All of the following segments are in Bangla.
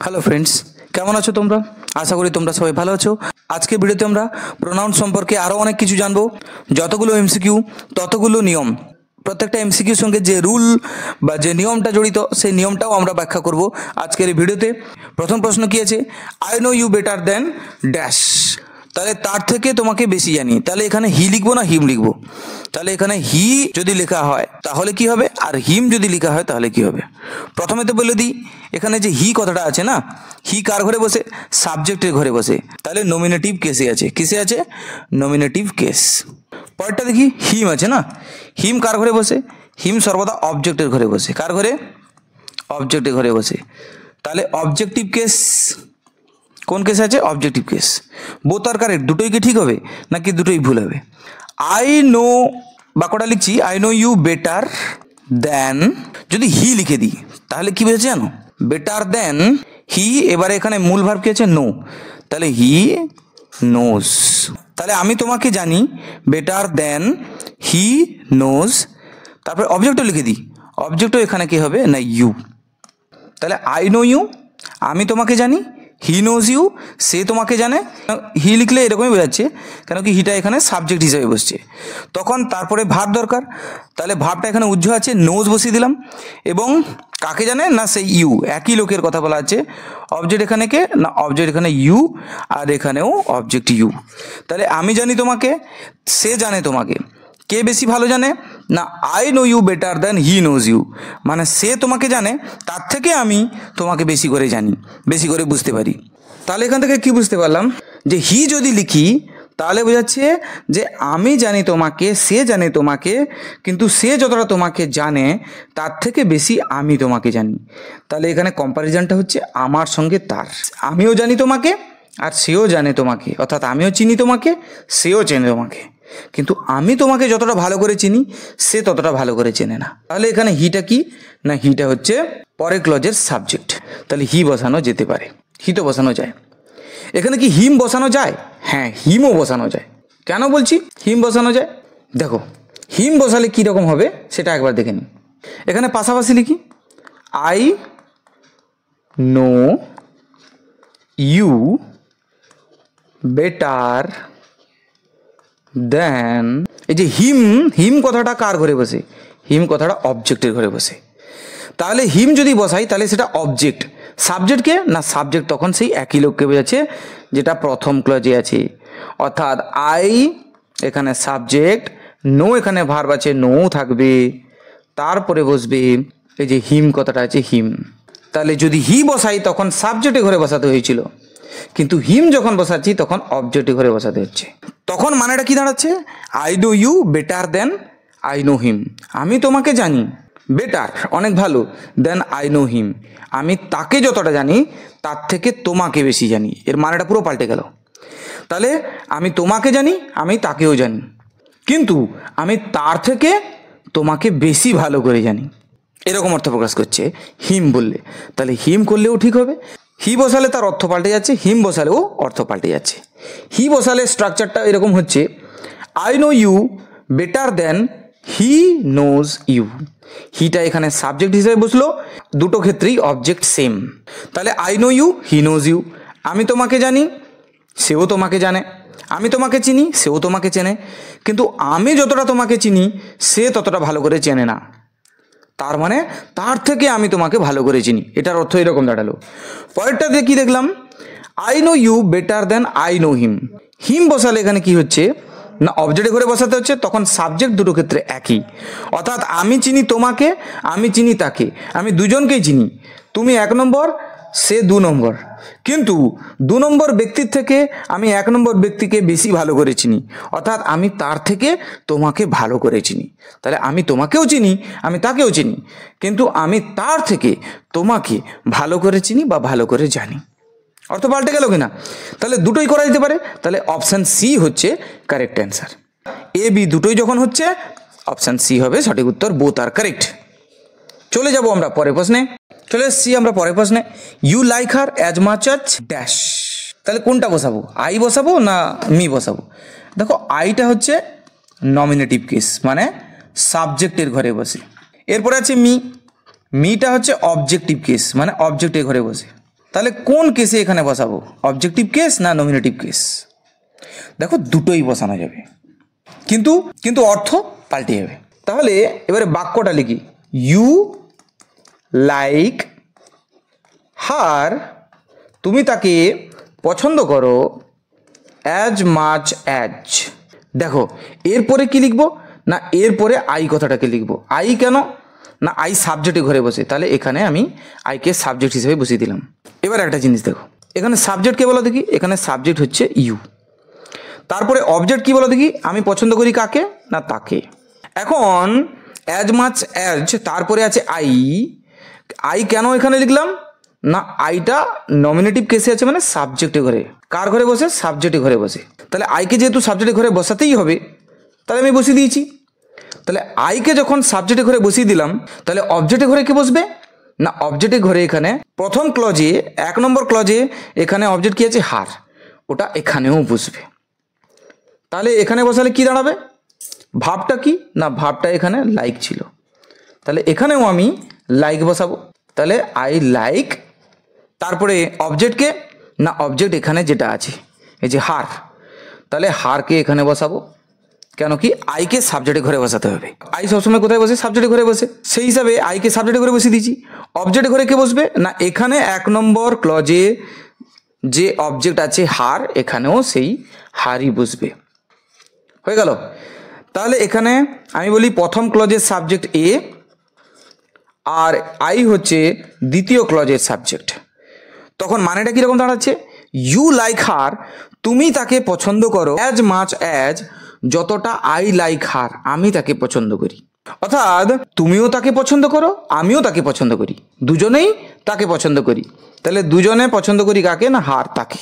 হ্যালো ফ্রেন্ডস, কেমন আছো তোমরা? আশা করি তোমরা সবাই ভালো আছো। আজকে ভিডিওতে আমরা প্রোনাউন সম্পর্কে আরও অনেক কিছু জানবো। যতগুলো এমসিকিউ ততগুলো নিয়ম। প্রত্যেকটা এমসিকিউর সঙ্গে যে রুল বা যে নিয়মটা জড়িত সেই নিয়মটাও আমরা ব্যাখ্যা করব আজকের এই ভিডিওতে। প্রথম প্রশ্ন কি আছে? I know you better than dash. তাহলে তার থেকে তোমাকে বেশি জানি। তাহলে এখানে হি লিখবো না হিম লিখবো? তাহলে এখানে হি যদি লেখা হয় তাহলে কি হবে, আর হিম যদি লেখা হয় তাহলে কি হবে? প্রথমে তো বলে দিই, এখানে যে হি কথাটা আছে না, হি কার ঘরে বসে? সাবজেক্টের ঘরে বসে। তাহলে নমিনেটিভ কেসে আছে। কিসে আছে? Nominative case. পরেরটা দেখি, হিম আছে না, হিম কার ঘরে বসে? হিম সর্বদা অবজেক্টের ঘরে বসে। কার ঘরে? অবজেক্টের ঘরে বসে। তাহলে অবজেক্টিভ কেস, কোন কেস আছে? Objective case. বোথ আর কারেক্ট, দুটোই কি ঠিক হবে নাকি দুটোই ভুল হবে? আই নো বাক্যটা লিখছি, I know you better than, যদি হি লিখে দিই তাহলে কি হয়েছে জানো? Better than he. এবারে এখানে মূল ভার্ব কি আছে? নো। তাহলে হি নোজ। তাহলে আমি তোমাকে জানি বেটার দেন হি নোজ। তারপরে অবজেক্টও লিখে দিই, অবজেক্টও এখানে কি হবে না? ইউ। তাহলে আই নো ইউ, আমি তোমাকে জানি। হি নোজ ইউ, সে তোমাকে জানে। হি লিখলে এরকমই বোঝাচ্ছে, কেন কি হিটা এখানে সাবজেক্ট হিসেবে বসছে। তখন তারপরে ভার্ব দরকার। তাহলে ভার্বটা এখানে উজ্জ্ব আছে, নোজ বসিয়ে দিলাম। এবং কাকে জানে না? সেই ইউ, একই লোকের কথা বলা আছে। অবজেক্ট এখানে কে না? অবজেক্ট এখানে ইউ, আর এখানেও অবজেক্ট ইউ। তাহলে আমি জানি তোমাকে, সে জানে তোমাকে। কে বেশি ভালো জানে না? I know you better than he knows you. মানে সে তোমাকে জানে, তার থেকে আমি তোমাকে বেশি করে জানি, বেশি করে বুঝতে পারি। তাহলে এখান থেকে কি বুঝতে পারলাম? যে হি যদি লিখি তাহলে বোঝাচ্ছে যে আমি জানি তোমাকে, সে জানে তোমাকে, কিন্তু সে যতটা তোমাকে জানে তার থেকে বেশি আমি তোমাকে জানি। তাহলে এখানে কম্প্যারিজনটা হচ্ছে আমার সঙ্গে তার। আমিও জানি তোমাকে আর সেও জানে তোমাকে, অর্থাৎ আমিও চিনি তোমাকে, সেও চেনে তোমাকে, কিন্তু আমি তোমাকে যতটা ভালো করে চিনি সে ততটা ভালো করে চেনে না। তাহলে এখানে হিটা কি না? হিটা হচ্ছে পরের ক্লজের সাবজেক্ট। তাহলে হি বসানো যেতে পারে, হি তো বসানো যায়। এখানে কি হিম বসানো যায়? হ্যাঁ, হিমও বসানো যায়। কেন বলছি হিম বসানো যায়? দেখো, হিম বসালে কীরকম হবে সেটা একবার দেখে নিই। এখানে পাশাপাশি লিখি, I know you better than. এই যে হিম, হিম কথাটা কার ঘরে বসে? হিম কথাটা অবজেক্টের ঘরে বসে। তাহলে হিম যদি বসাই তাহলে সেটা অবজেক্ট। সাবজেক্টকে না? সাবজেক্ট তখন সেই একই লোককে বোঝাচ্ছে যেটা প্রথম ক্লজে আছে। অর্থাৎ আই এখানে সাবজেক্ট, নো এখানে ভার্ব আছে, নো থাকবে, তারপরে বসবে এই যে হিম কথাটা আছে, হিম। তাহলে যদি হি বসাই তখন সাবজেক্টের ঘরে বসাতে হয়েছিল, কিন্তু হিম যখন বসাচ্ছি তখন অবজেক্টের ঘরে বসাতে হচ্ছে। তখন মানেটা কি দাঁড়াচ্ছে? I know you better than I know him. আমি তোমাকে জানি, বেটার অনেক ভালো, দেন আই নো হিম, আমি তাকে যতটা জানি তার থেকে তোমাকে বেশি জানি। এর মানেটা পুরো পাল্টে গেল। তাহলে আমি তোমাকে জানি, আমি তাকেও জানি, কিন্তু আমি তার থেকে তোমাকে বেশি ভালো করে জানি, এরকম অর্থ প্রকাশ করছে হিম বললে। তাহলে হিম করলেও ঠিক হবে। হি বসালে তার অর্থ পাল্টে যাচ্ছে, হিম বসালেও অর্থ পাল্টে যাচ্ছে। হি বসালে স্ট্রাকচারটা এরকম হচ্ছে, I know you better than he knows you. হিটা এখানে সাবজেক্ট হিসেবে বসলো, দুটো ক্ষেত্রেই অবজেক্ট সেম। তাহলে I know you, he knows you, আমি তোমাকে জানি, সেও তোমাকে জানে। আমি তোমাকে চিনি, সেও তোমাকে চেনে, কিন্তু আমি যতটা তোমাকে চিনি সে ততটা ভালো করে চেনে না। তার মানে তার থেকে আমি তোমাকে ভালো করে চিনি, এটার অর্থ এরকম দাঁড়ালো। পরেরটা দিয়ে কি দেখলাম? I know you better than I know him. Him বসালে এখানে কি হচ্ছে না? অবজেক্টের ঘরে বসাতে হচ্ছে, তখন সাবজেক্ট দুটো ক্ষেত্রে একই। অর্থাৎ আমি চিনি তোমাকে, আমি চিনি তাকে, আমি দুজনকেই চিনি। তুমি 1 নম্বর, সে 2 নম্বর, কিন্তু 2 নম্বর ব্যক্তির থেকে আমি 1 নম্বর ব্যক্তিকে বেশি ভালো করে চিনি, অর্থাৎ আমি তার থেকে তোমাকে ভালো করে চিনি। তাহলে আমি তোমাকেও চিনি, আমি তাকেও চিনি, কিন্তু আমি তার থেকে তোমাকে ভালো করে চিনি বা ভালো করে জানি। অর্থ পাল্টে গেল কিনা? তাহলে দুটোই করা যেতে পারে। তাহলে অপশান সি হচ্ছে কারেক্ট অ্যান্সার। এ বি দুটোই যখন হচ্ছে, অপশান সি হবে সঠিক উত্তর, বোথ আর কারেক্ট। চলে যাব আমরা পরের প্রশ্নে। চলে এসেছি আমরা পরের প্রশ্নে। You like her as much as dash. তাহলে কোনটা বসাবো? আই বসাবো না মি বসাবো? দেখো, আইটা হচ্ছে নমিনেটিভ কেস, মানে সাবজেক্টের ঘরে বসে। এরপরে আছে মি, মিটা হচ্ছে অবজেক্টিভ কেস, মানে অবজেক্টের ঘরে বসে। তাহলে কোন কেসে এখানে বসাবো, অবজেক্টিভ কেস না নমিনেটিভ কেস? দেখো দুটোই বসানো যাবে, কিন্তু কিন্তু অর্থ পাল্টে যাবে। তাহলে এবারে বাক্যটা লিখি, ইউ লাইক হার, তুমি তাকে পছন্দ করো, অ্যাজ মাচ অ্যাজ। দেখো এরপরে কি লিখবো না, এরপরে আই কথাটাকে লিখবো। আই কেন না, আই সাবজেক্টে ঘরে বসে, তাহলে এখানে আমি আইকে সাবজেক্ট হিসেবে বসিয়ে দিলাম। এবার একটা জিনিস দেখো, এখানে সাবজেক্ট কে বলো দেখি, এখানে সাবজেক্ট হচ্ছে ইউ। তারপরে অবজেক্ট কি বলো দেখি, আমি পছন্দ করি কাকে না তাকে। এখন অ্যাজ মাচ অ্যাজ, তারপরে আছে আই। আই কেন এখানে লিখলাম না, আইটা নমিনেটিভ কেসে আছে, মানে সাবজেক্টে ঘরে। কার ঘরে বসে, সাবজেক্টে ঘরে বসে। তাহলে আইকে যেহেতু সাবজেক্টে ঘরে বসাতেই হবে, তাহলে আমি বসিয়ে দিয়েছি। তাহলে আইকে যখন সাবজেক্টে ঘরে বসিয়ে দিলাম, তাহলে অবজেক্টে ঘরে কে বসবে না, অবজেক্টে ঘরে এখানে প্রথম ক্লজে 1 নম্বর ক্লজে এখানে অবজেক্ট কি আছে, হার, ওটা এখানেও বসবে। তাহলে এখানে বসালে কি দাঁড়াবে, ভাবটা কি না, ভাবটা এখানে লাইক ছিল, তাহলে এখানেও আমি লাইক বসাবো। তাহলে আই লাইক, তারপরে অবজেক্টকে না, অবজেক্ট এখানে যেটা আছে এই যে হার, তাহলে হারকে এখানে বসাবো। কেন কি, আইকে সাবজেক্টে ঘরে বসাতে হবে। আই সবসময় কোথায় বসে, সাবজেক্টে ঘরে বসে, সেই হিসাবে আইকে সাবজেক্টে ঘরে বসিয়ে দিয়েছি। অবজেক্টে ঘরে কে বসবে না, এখানে 1 নম্বর ক্লজে যে অবজেক্ট আছে হার, এখানেও সেই হারই বসবে। হয়ে গেল। তাহলে এখানে আমি বলি প্রথম ক্লজের সাবজেক্ট এ, আর আই হচ্ছে দ্বিতীয় ক্লজের সাবজেক্ট। তখন মানেটা কীরকম দাঁড়াচ্ছে, ইউ লাইক হার, তুমি তাকে পছন্দ করো, অ্যাজ মাচ অ্যাজ, যতটা আই লাইক হার, আমি তাকে পছন্দ করি। অর্থাৎ তুমিও তাকে পছন্দ করো, আমিও তাকে পছন্দ করি, দুজনেই তাকে পছন্দ করি। তাহলে দুজনে পছন্দ করি কাকে না, হার তাকে।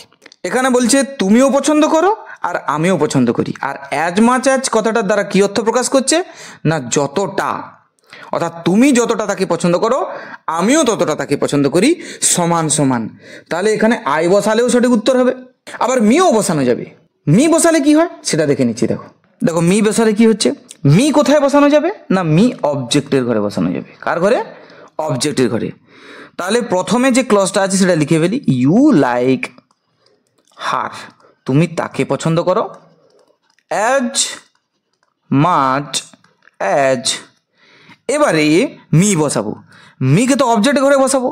এখানে বলছে তুমিও পছন্দ করো আর আমিও পছন্দ করি। আর অ্যাজ মাচ অ্যাজ কথাটার দ্বারা কী অর্থ প্রকাশ করছে না, যতটা। অর্থাৎ তুমি যতটা তাকে পছন্দ করো, আমিও ততটা তাকে পছন্দ করি, সমান সমান। তাহলে এখানে আই বসালেও সঠিক উত্তর হবে। আবার মিও বসানো যাবে। মি বসালে কি হয় সেটা দেখে নিচ্ছি। দেখো দেখো মি বসালে কি হচ্ছে, মি কোথায় বসানো যাবে না, মি অবজেক্টের ঘরে বসানো যাবে। কার ঘরে, অবজেক্টের ঘরে। তাহলে প্রথমে যে ক্লজটা আছে সেটা লিখে ফেলি, ইউ লাইক হার, তুমি তাকে পছন্দ করো, অ্যাজ মাচ অ্যাজ। এবারে মি বসাবো, মিকে তো অবজেক্ট ঘরে বসাবো,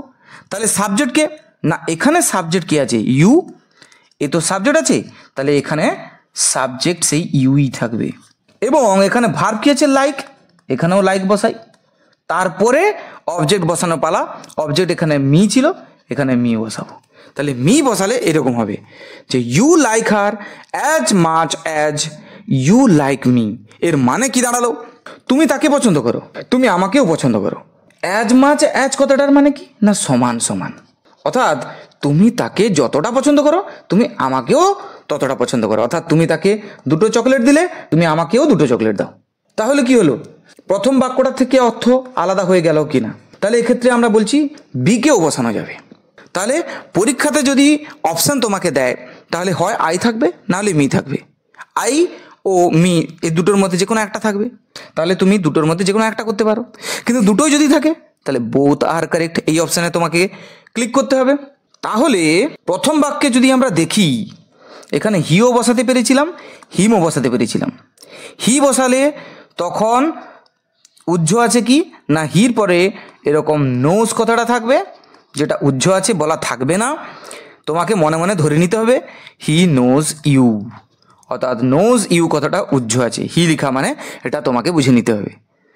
তাহলে সাবজেক্টকে না, এখানে সাবজেক্ট কি আছে, ইউ, এ তো সাবজেক্ট আছে, তাহলে এখানে সাবজেক্ট সেই ইউই থাকবে। এবং এখানে ভার্ব কি আছে, লাইক, এখানেও লাইক বসাই। তারপরে অবজেক্ট বসানো পালা, অবজেক্ট এখানে মি ছিল, এখানে মি বসাবো। তাহলে মি বসালে এরকম হবে যে you like her as much as you like me. এর মানে কি দাঁড়ালো, তুমি তাকে পছন্দ করো, তুমি আমাকেও পছন্দ করো। অ্যাজ মাচ অ্যাজ কথাটার মানে কি না, সমান সমান। অর্থাৎ তুমি তাকে যতটা পছন্দ করো, তুমি আমাকেও ততটা পছন্দ করো। অর্থাৎ তুমি তাকে 2টো চকলেট দিলে, তুমি আমাকেও 2টো চকলেট দাও। তাহলে কি হলো, প্রথম বাক্যটা থেকে অর্থ আলাদা হয়ে গেল কি না? তাহলে এক্ষেত্রে আমরা বলছি বিকেও বসানো যাবে। তাহলে পরীক্ষাতে যদি অপশান তোমাকে দেয়, তাহলে হয় আই থাকবে, নাহলে মি থাকবে। আই ও মি এই দুটোর মধ্যে যে কোনো একটা থাকবে, তাহলে তুমি দুটোর মধ্যে যে কোনো একটা করতে পারো। কিন্তু দুটোই যদি থাকে, তাহলে বোথ আর কারেক্ট, এই অপশানে তোমাকে ক্লিক করতে হবে। তাহলে প্রথম বাক্যে যদি আমরা দেখি, এখানে হিও বসাতে পেরেছিলাম, হিমও বসাতে পেরেছিলাম। হি বসালে তখন উজ্জ আছে কি না, হির পরে এরকম নোজ কথাটা থাকবে, যেটা উজ্জ আছে বলা থাকবে না, তোমাকে মনে মনে ধরে নিতে হবে হি নোজ ইউ। অর্থাৎ নোজ ইউ কথাটা উজ্জ আছে, হি লেখা মানে এটা তোমাকে বুঝে নিতে হবে।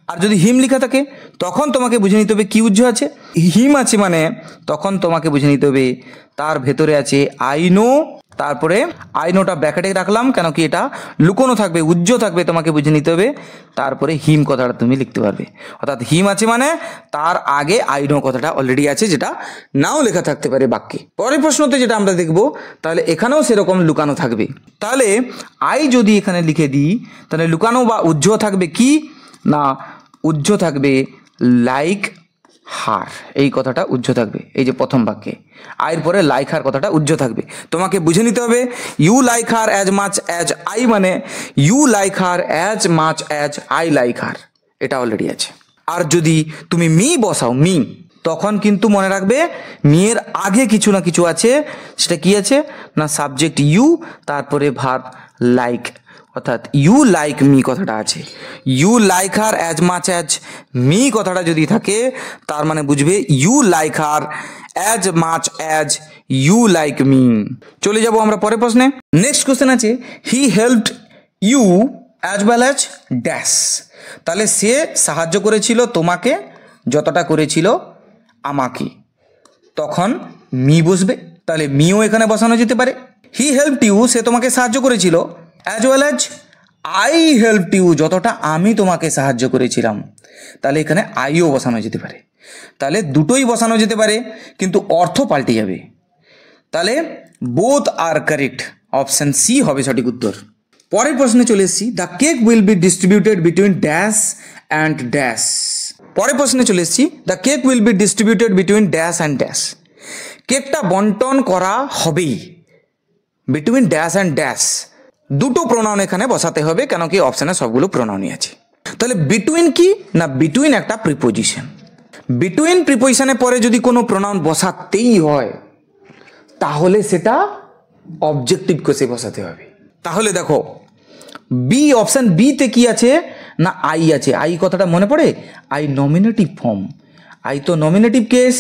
আর যদি হিম লেখা থাকে, তখন তোমাকে বুঝে নিতে হবে কি উজ্জ আছে। হিম আছে মানে তখন তোমাকে বুঝে নিতে হবে তার ভেতরে আছে আই নো, তারপরে আই নোটা ব্র্যাকেটে রাখলাম, কেন কি এটা লুকোনো থাকবে, উজ্জ থাকবে, তোমাকে বুঝে নিতে হবে। তারপরে হিম কথাটা তুমি লিখতে পারবে। অর্থাৎ হিম আছে মানে তার আগে আই নো কথাটা অলরেডি আছে, যেটা নাও লেখা থাকতে পারে বাক্যে। পরের প্রশ্নতে যেটা আমরা দেখব, তাহলে এখানেও সেরকম লুকানো থাকবে। তাহলে আই যদি এখানে লিখে দিই, তাহলে লুকানো বা উজ্জ থাকবে কি না, উজ্জ থাকবে লাইক হার, এই কথাটা উজ্জ থাকবে। এই যে প্রথম বাক্যে আইয়ের পরে লাইক হার কথাটা উজ্জ থাকবে। তোমাকে বুঝে নিতে হবে you like her as much as I, মানে you like her as much as I like her, এটা অলরেডি আছে। আর যদি তুমি মি বসাও, মি, তখন কিন্তু মনে রাখবে মিয়ের আগে কিছু না কিছু আছে, সেটা কি আছে না সাবজেক্ট ইউ, তারপরে ভার্ব লাইক, অর্থাৎ ইউ লাইক মি কথাটা আছে। You like her as much as me কথাটা যদি থাকে তার মানে বুঝবে you like her as much as you like me. চলে যাব আমরা পরের প্রশ্নে। নেক্সট কোশ্চেন আছে he helped you as well as dash. তাহলে সে সাহায্য করেছিল তোমাকে যতটা করেছিল আমাকে, তখন মি বসবে। তাহলে মিও এখানে বসানো যেতে পারে। হি হেল্পড ইউ সে তোমাকে সাহায্য করেছিল, as well as I helped you যতটা আমি তোমাকে সাহায্য করেছিলাম, তাহলে এখানে আইও বসানো যেতে পারে। তাহলে দুটোই বসানো যেতে পারে কিন্তু অর্থ পাল্টে যাবে। তাহলে বোথ আর কারেক্ট, অপশন সি হবে সঠিক উত্তর। পরের প্রশ্নে চলে এসেছি, the cake will be distributed between dash and dash. পরের প্রশ্নে চলে এসেছি, the cake will be distributed between dash and dash. কেকটা বন্টন করা হবেই বিটুইন ড্যাশ অ্যান্ড ড্যাশ, দুটো প্রোনাউন এখানে বসাতে হবে, কেন কি অপশানে সবগুলো প্রোনাউনই আছে। তাহলে বিটুইন কি না, বিটুইন একটা প্রিপোজিশন। বিটুইন প্রিপোজিশনের পরে যদি কোনো প্রোনাউন বসাতেই হয় তাহলে সেটা অবজেক্টিভ কেসে বসাতে হবে। তাহলে দেখো বি, অপশন বিতে কি আছে না আই আছে। আই কথাটা মনে পড়ে, আই নমিনেটিভ ফর্ম। আই তো নমিনেটিভ কেস,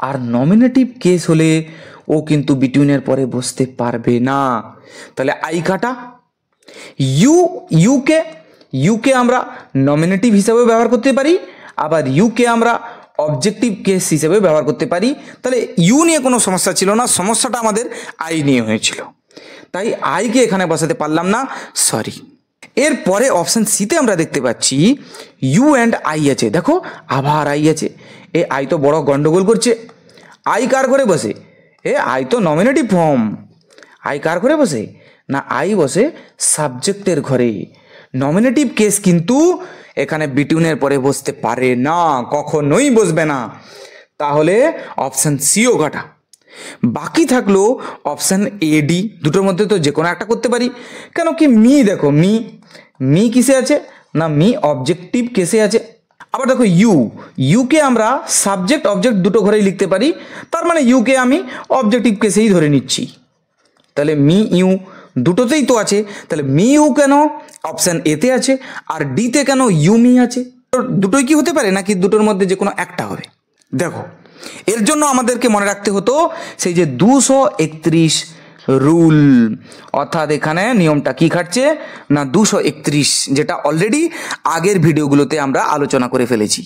আর নমিনেটিভ কেস হলে ও কিন্তু বিটুইনের পরে বসতে পারবে না। তাহলে আই কাটা। ইউকে আমরা নমিনেটিভ হিসাবে ব্যবহার করতে পারি, আবার ইউকে আমরা অবজেক্টিভ কেস হিসেবে ব্যবহার করতে পারি। তাহলে ইউ নিয়ে কোনো সমস্যা ছিল না, সমস্যাটা আমাদের আই নিয়ে হয়েছিল, তাই আইকে এখানে বসাতে পারলাম না, সরি। এরপরে অপশন সিতে আমরা দেখতে পাচ্ছি ইউ অ্যান্ড আই আছে। দেখো আবার আই আছে, এ আই তো বড় গন্ডগোল করছে। আই কার ঘরে বসে? আই তো নমিনেটিভ ফর্ম। আই কার ঘরে বসে না, আই বসে সাবজেক্টের ঘরে। নমিনেটিভ কেস কিন্তু এখানে বিটুইনের পরে বসতে পারে না, কখনোই বসবে না। তাহলে অপশন সিও কাটা। বাকি থাকলো অপশন এ ডি, দুটোর মধ্যে তো যে কোনো একটা করতে পারি। কেন কি মি, দেখো মি কিসে আছে না, মি অবজেক্টিভ কেসে আছে। আবার দেখো ইউকে আমরা সাবজেক্ট অবজেক্ট দুটো ঘরেই লিখতে পারি, তার মানে ইউকে আমি অবজেক্টিভ কেসেই ধরে নিচ্ছি। তাহলে মি ইউ দুটোতেই তো আছে, তাহলে মি ইউ কেন অপশন এতে আছে, আর ডিতে কেন ইউ মি আছে? দুটোই কি হতে পারে নাকি দুটোর মধ্যে যে কোনো একটা হবে? দেখো এর জন্য আমাদেরকে মনে রাখতে হতো সেই যে 231 রুল, অর্থাৎ এখানে নিয়মটা কি খাটছে না 231, যেটা অলরেডি আগের ভিডিওগুলোতে আমরা আলোচনা করে ফেলেছি।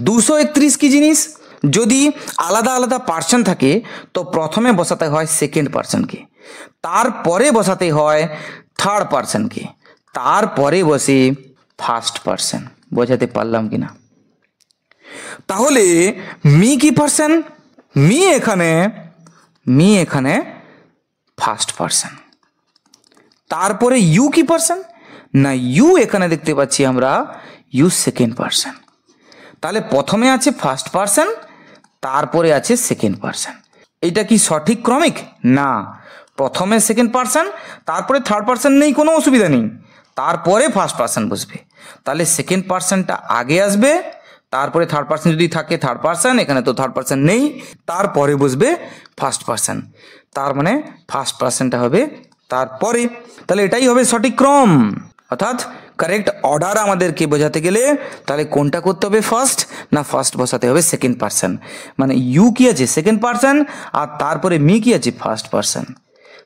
231 কি জিনিস? যদি আলাদা আলাদা পার্সন থাকে তো প্রথমে বসাতে হয় সেকেন্ড পার্সনকে, তারপরে বসাতে হয় থার্ড পার্সনকে, তারপরে বসে ফার্স্ট পার্সন। বোঝাতে পারলাম কিনা? তাহলে মি কি পার্সন? মি এখানে ফার্স্ট পার্সন। তারপরে ইউ কি পার্সন না, ইউ এখানে দেখতে পাচ্ছি আমরা ইউ সেকেন্ড পার্সন। তাহলে প্রথমে আছে ফার্স্ট পার্সন, তারপরে আছে সেকেন্ড পার্সন। এটা কি সঠিক ক্রমিক? না, প্রথমে সেকেন্ড পার্সন, তারপরে থার্ড পার্সন নেই, কোনো অসুবিধা নেই, তারপরে ফার্স্ট পার্সন বসবে। তাহলে সেকেন্ড পার্সনটা আগে আসবে, তারপরে থার্ড পার্সন যদি থাকে থার্ড পার্সন, এখানে তো থার্ড পার্সন নেই, তারপরে বসবে ফার্স্ট পার্সন। তার মানে ফার্স্ট পার্সনটা হবে তারপরে। তাহলে এটাই হবে সঠিক ক্রম, অর্থাৎ কারেক্ট অর্ডার আমাদেরকে বোঝাতে গেলে তাহলে কোনটা করতে হবে ফার্স্ট না, ফার্স্ট বসাতে হবে সেকেন্ড পার্সন। মানে ইউ কি আছে সেকেন্ড পার্সন, আর তারপরে মি কি আছে ফার্স্ট পার্সন।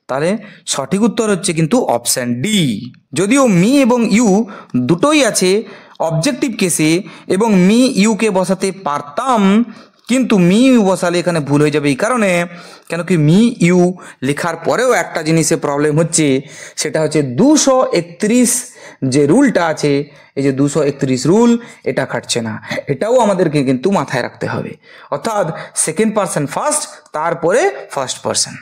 তাহলে সঠিক উত্তর হচ্ছে কিন্তু অপশন ডি। যদিও মি এবং ইউ দুটোই আছে অবজেক্টিভ কেসে এবং মি ইউকে বসাতে পারতাম, কিন্তু মি ইউ বসালে এখানে ভুল হয়ে যাবে এই কারণে, কেন কি মি ইউ লেখার পরেও একটা জিনিসে প্রবলেম হচ্ছে, সেটা হচ্ছে 231 যে রুলটা আছে, এই যে 231 রুল, এটা খাটছে না। এটাও আমাদেরকে কিন্তু মাথায় রাখতে হবে, অর্থাৎ সেকেন্ড পার্সন ফার্স্ট, তারপরে ফার্স্ট পার্সন।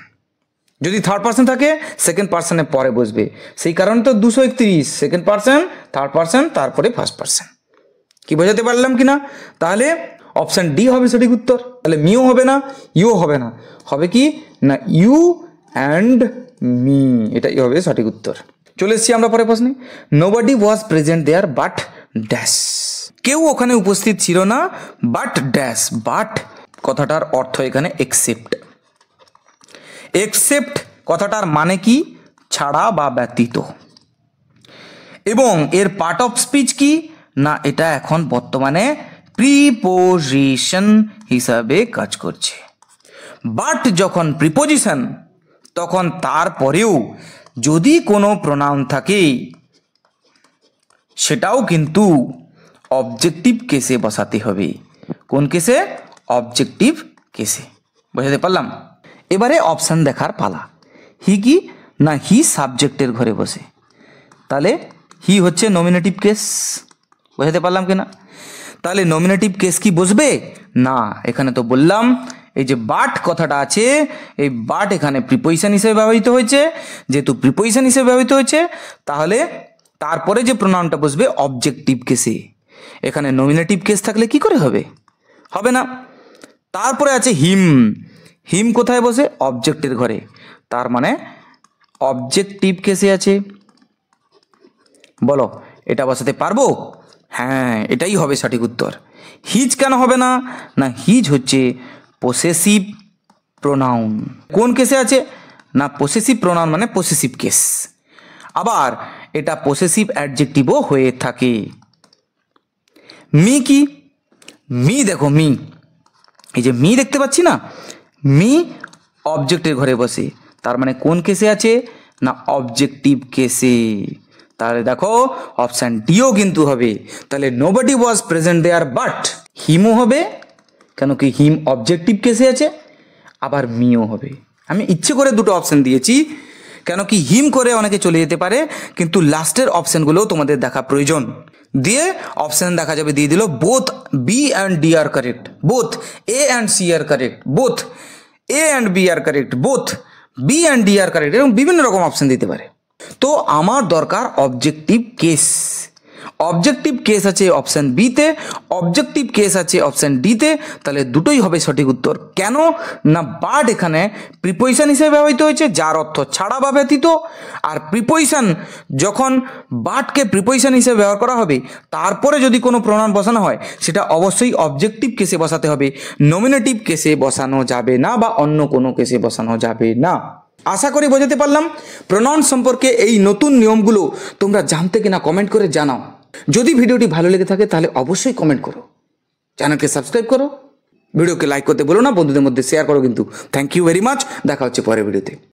যদি থার্ড পার্সন থাকে সেকেন্ড পার্সনের পরে বসবে, সেই কারণে তো 231 সেকেন্ড পার্সন, থার্ড পার্সন, তারপরে ফার্স্ট পার্সন। কি বোঝাতে পারলাম কিনা? তাহলে অপশন ডি হবে সঠিক উত্তর। তাহলে মিও হবে না, ইউ হবে না, হবে কি না ইউ অ্যান্ড মি, এটাই হবে সঠিক উত্তর। চলে এসেছি আমরা পরের প্রশ্নে। Nobody was present there but dash. কেউ ওখানে উপস্থিত ছিল না, বাট ড্যাশ, বাট কথাটার অর্থ এখানে এক্সেপ্ট। এক্সেপ্ট কথাটার মানে কি? ছাড়া বা ব্যতীত। এবং এর পার্ট অফ স্পিচ কি না, এটা এখন বর্তমানে প্রিপোজিশন হিসাবে কাজ করছে। বাট যখন প্রিপোজিশন, তখন তারপরেও যদি কোনো প্রোনাউন থাকে সেটাও কিন্তু অবজেক্টিভ কেসে বসাতে হবে। কোন কেসে? অবজেক্টিভ কেসে। বুঝাতে পারলাম? এবারে অপশান দেখার পালা। হি কি না, হি সাবজেক্টের ঘরে বসে, তাহলে হি হচ্ছে নমিনেটিভ কেস। বুঝাতে পারলাম কিনা? তাহলে নমিনেটিভ কেস কি বসবে না? এখানে তো বললাম এই যে বাট কথাটা আছে, এই বাট এখানে প্রিপোজিশন হিসেবে ব্যবহৃত হয়েছে। যেহেতু প্রিপোজিশন হিসেবে ব্যবহৃত হয়েছে, তাহলে তারপরে যে প্রোনাউনটা বসবে অবজেক্টিভ কেসে। এখানে নমিনেটিভ কেস থাকলে কি করে হবে? হবে না। তারপরে আছে হিম। হিম কোথায় বসে? অবজেক্টের ঘরে। তার মানে অবজেক্টিভ কেসে আছে। বলো এটা বসাতে পারবো? হ্যাঁ, এটাই হবে সঠিক উত্তর। হিজ কেন হবে না? না, হিজ হচ্ছে পসেসিভ প্রোনাউন। কোন কেসে আছে? না, পসেসিভ প্রোনাউন মানে পসেসিভ কেস। আবার এটা পসেসিভ অ্যাডজেক্টিভও হয়ে থাকে। মি কি? মি দেখো, মি, এই যে মি দেখতে পাচ্ছি না, মি অবজেক্টের ঘরে বসে। তার মানে কোন কেসে আছে? না, অবজেক্টিভ কেসে। তাহলে দেখো অপশান ডিও কিন্তু হবে। তাহলে nobody was present there but হিমও হবে, কেন কি হিম অবজেক্টিভ কেসে আছে। আবার মিও হবে। আমি ইচ্ছে করে দুটো অপশান দিয়েছি, কেন কি হিম করে অনেকে চলে যেতে পারে, কিন্তু লাস্টের অপশানগুলোও তোমাদের দেখা প্রয়োজন। দিয়ে অপশান দেখা যাবে, দিয়ে দিল both B and D are correct, both A and C are correct, both A and B are correct, both B and D are correct, এরকম বিভিন্ন রকম অপশান দিতে পারে। তো আমার দরকার অবজেক্টিভ কেস। অবজেক্টিভ কেস আছে অপশান বিতে, অবজেক্টিভ কেস আছে অপশান ডিতে। তাহলে দুটোই হবে সঠিক উত্তর। কেন না, বাট এখানে প্রিপোজিশন হিসেবে ব্যবহৃত হয়েছে, যার অর্থ ছাড়া বা ব্যতীত। আর প্রিপোজিশন, যখন বাটকে প্রিপোজিশন হিসেবে ব্যবহার করা হবে, তারপরে যদি কোনো প্রোনাউন বসানো হয়, সেটা অবশ্যই অবজেক্টিভ কেসে বসাতে হবে, নমিনেটিভ কেসে বসানো যাবে না, বা অন্য কোনো কেসে বসানো যাবে না। আশা করি বোঝাতে পারলাম। প্রোনাউন সম্পর্কে এই নতুন নিয়মগুলো তোমরা জানতে কিনা কমেন্ট করে জানাও। যদি ভিডিওটি ভালো লেগে থাকে তাহলে অবশ্যই কমেন্ট করো, চ্যানেলকে সাবস্ক্রাইব করো, ভিডিওকে লাইক করতে বলো না, বন্ধুদের মধ্যে শেয়ার করো কিন্তু। Thank you very much. দেখা হচ্ছে পরের ভিডিওতে।